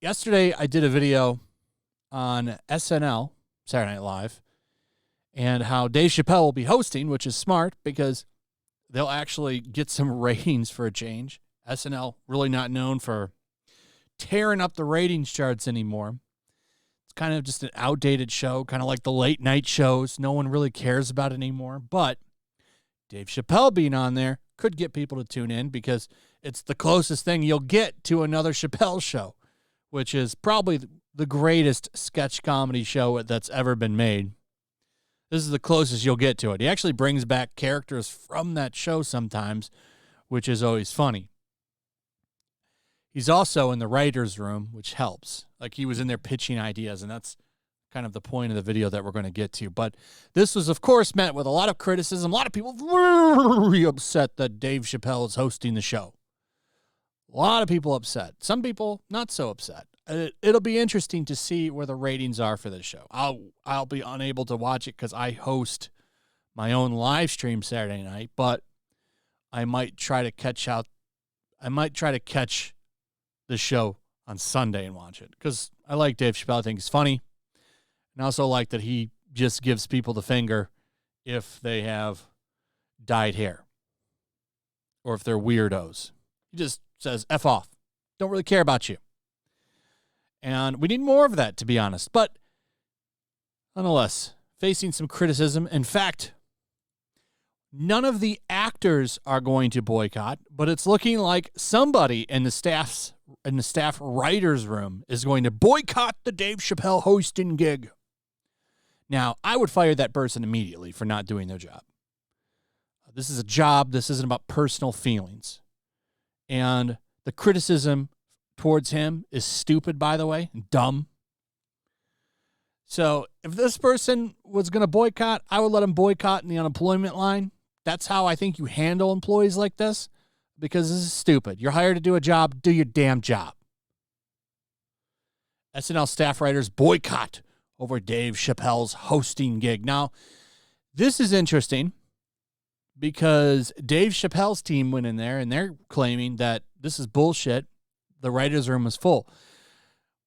Yesterday, I did a video on SNL, Saturday Night Live, and how Dave Chappelle will be hosting, which is smart because they'll actually get some ratings for a change. SNL really not known for tearing up the ratings charts anymore. It's kind of just an outdated show, kind of like the late night shows. No one really cares about it anymore. But Dave Chappelle being on there could get people to tune in because it's the closest thing you'll get to another Chappelle show, which is probably the greatest sketch comedy show that's ever been made. This is the closest you'll get to it. He actually brings back characters from that show sometimes, which is always funny. He's also in the writer's room, which helps. Like, he was in there pitching ideas, and that's kind of the point of the video that we're going to get to. But this was, of course, met with a lot of criticism. A lot of people very upset that Dave Chappelle is hosting the show. A lot of people upset. Some people not so upset. It'll be interesting to see where the ratings are for this show. I'll be unable to watch it because I host my own live stream Saturday night, but I might try to catch the show on Sunday and watch it because I like Dave Chappelle. I think he's funny. And I also like that he just gives people the finger if they have dyed hair or if they're weirdos. He just says, F off. Don't really care about you. And we need more of that, to be honest. But nonetheless, facing some criticism. In fact, none of the actors are going to boycott, but it's looking like somebody in the staff writers' room is going to boycott the Dave Chappelle hosting gig. Now, I would fire that person immediately for not doing their job. This is a job. This isn't about personal feelings. And the criticism towards him is stupid, by the way, and dumb. So if this person was going to boycott, I would let him boycott in the unemployment line. That's how I think you handle employees like this, because this is stupid. You're hired to do a job. Do your damn job. SNL staff writers boycott over Dave Chappelle's hosting gig. Now, this is interesting because Dave Chappelle's team went in there and they're claiming that this is bullshit. The writer's room is full.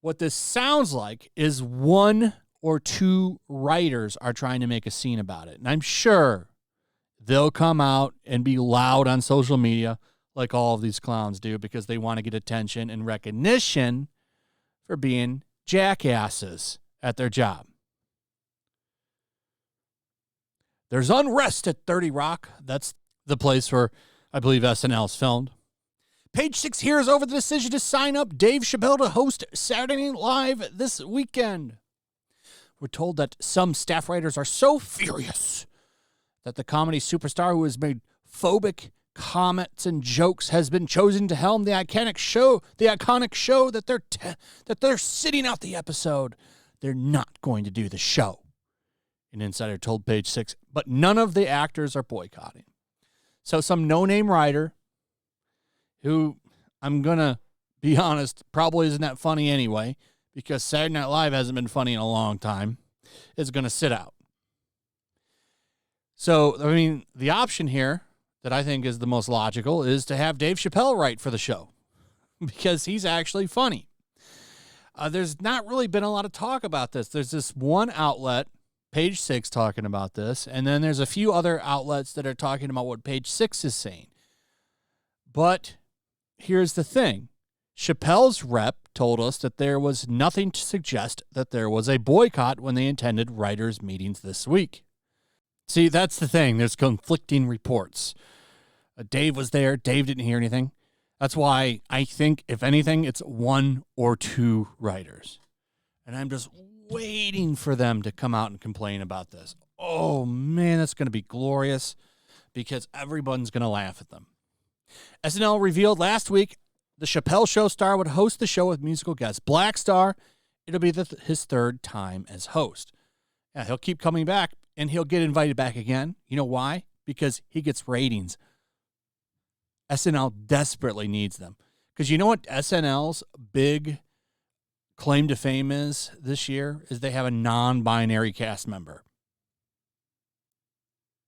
What this sounds like is one or two writers are trying to make a scene about it. And I'm sure they'll come out and be loud on social media like all of these clowns do because they want to get attention and recognition for being jackasses at their job. There's unrest at 30 Rock. That's the place where I believe SNL is filmed. Page 6 hears over the decision to sign up Dave Chappelle to host Saturday Night Live this weekend. We're told that some staff writers are so furious that the comedy superstar who has made phobic comments and jokes has been chosen to helm the iconic show that they're sitting out the episode. They're not going to do the show. An insider told Page 6, but none of the actors are boycotting. So some no-name writer who, I'm going to be honest, probably isn't that funny anyway, because Saturday Night Live hasn't been funny in a long time, is going to sit out. So, I mean, the option here that I think is the most logical is to have Dave Chappelle write for the show because he's actually funny. There's not really been a lot of talk about this. There's this one outlet, Page 6, talking about this, and then there's a few other outlets that are talking about what Page 6 is saying. But here's the thing. Chappelle's rep told us that there was nothing to suggest that there was a boycott when they attended writers' meetings this week. See, that's the thing. There's conflicting reports. Dave was there. Dave didn't hear anything. That's why I think, if anything, it's one or two writers. And I'm just waiting for them to come out and complain about this. Oh, man, that's going to be glorious because everyone's going to laugh at them. SNL revealed last week the Chappelle Show star would host the show with musical guest Black Star. It'll be his third time as host. Yeah, he'll keep coming back, and he'll get invited back again. You know why? Because he gets ratings. SNL desperately needs them. Because you know what SNL's big claim to fame is this year? Is they have a non-binary cast member.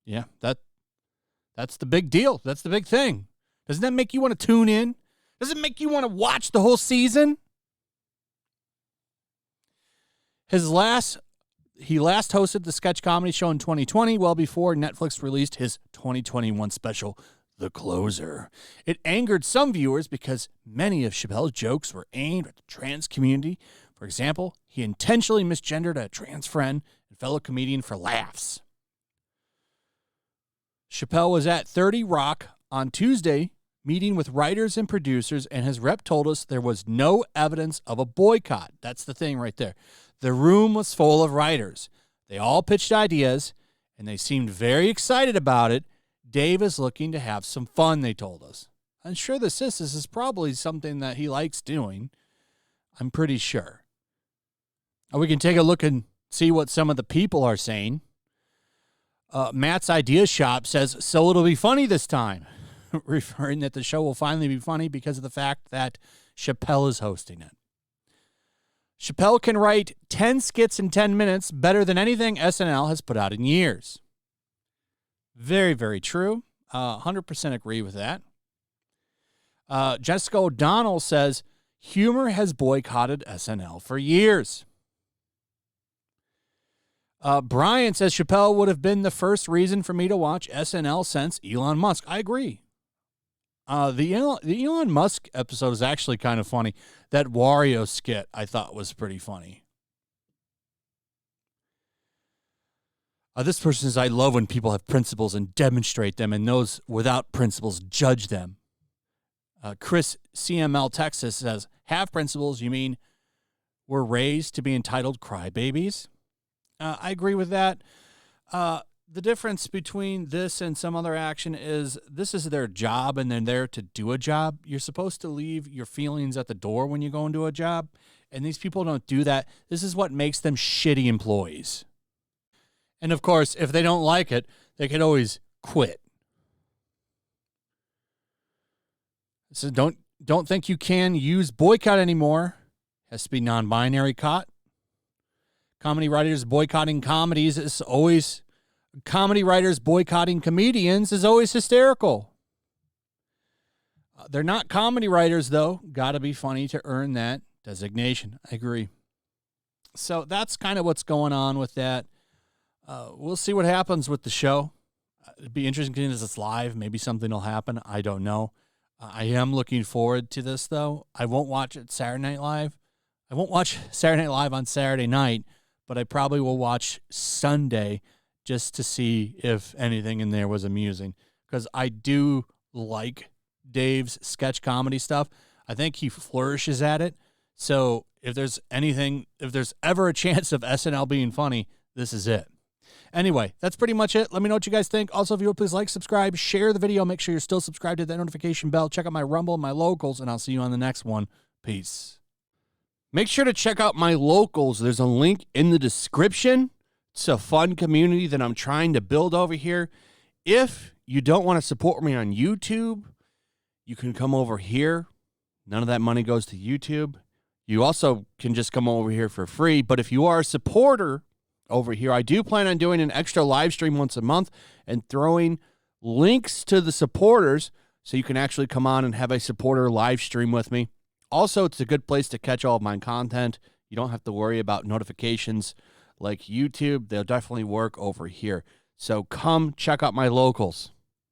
Yeah, that's the big deal. That's the big thing. Doesn't that make you want to tune in? Does it make you want to watch the whole season? He last hosted the sketch comedy show in 2020, well before Netflix released his 2021 special, The Closer. It angered some viewers because many of Chappelle's jokes were aimed at the trans community. For example, he intentionally misgendered a trans friend and fellow comedian for laughs. Chappelle was at 30 Rock on Tuesday, meeting with writers and producers, and his rep told us there was no evidence of a boycott. That's the thing right there. The room was full of writers. They all pitched ideas, and they seemed very excited about it. Dave is looking to have some fun, they told us. I'm sure this is probably something that he likes doing. I'm pretty sure. We can take a look and see what some of the people are saying. Matt's Idea Shop says, so it'll be funny this time, referring that the show will finally be funny because of the fact that Chappelle is hosting it. Chappelle can write 10 skits in 10 minutes better than anything SNL has put out in years. Very, very true. 100% agree with that. Jessica O'Donnell says, humor has boycotted SNL for years. Brian says, Chappelle would have been the first reason for me to watch SNL since Elon Musk. I agree. The Elon Musk episode is actually kind of funny. That Wario skit I thought was pretty funny. This person says, I love when people have principles and demonstrate them, and those without principles judge them. Chris CML Texas says, have principles, you mean we're raised to be entitled crybabies? I agree with that. The difference between this and some other action is this is their job and they're there to do a job. You're supposed to leave your feelings at the door when you go into a job, and these people don't do that. This is what makes them shitty employees. And, of course, if they don't like it, they can always quit. So don't think you can use boycott anymore. Has to be non-binary caught. Comedy writers boycotting comedies is always... Comedy writers boycotting comedians is always hysterical. They're not comedy writers, though. Got to be funny to earn that designation. I agree. So that's kind of what's going on with that. We'll see what happens with the show. It'd be interesting as it's live. Maybe something will happen. I don't know. I am looking forward to this, though. I won't watch it Saturday Night Live. I won't watch Saturday Night Live on Saturday night, but I probably will watch Sunday just to see if anything in there was amusing, because I do like Dave's sketch comedy stuff. I think he flourishes at it. So if there's ever a chance of SNL being funny, this is it. Anyway, that's pretty much it. Let me know what you guys think. Also, if you would, please like, subscribe, share the video. Make sure you're still subscribed to that notification bell. Check out my Rumble, my locals, and I'll see you on the next one. Peace. Make sure to check out my locals. There's a link in the description. It's a fun community that I'm trying to build over here. If you don't want to support me on YouTube, you can come over here. None of that money goes to YouTube. You also can just come over here for free. But if you are a supporter over here, I do plan on doing an extra live stream once a month and throwing links to the supporters so you can actually come on and have a supporter live stream with me. Also, it's a good place to catch all of my content. You don't have to worry about notifications like YouTube. They'll definitely work over here. So come check out my locals.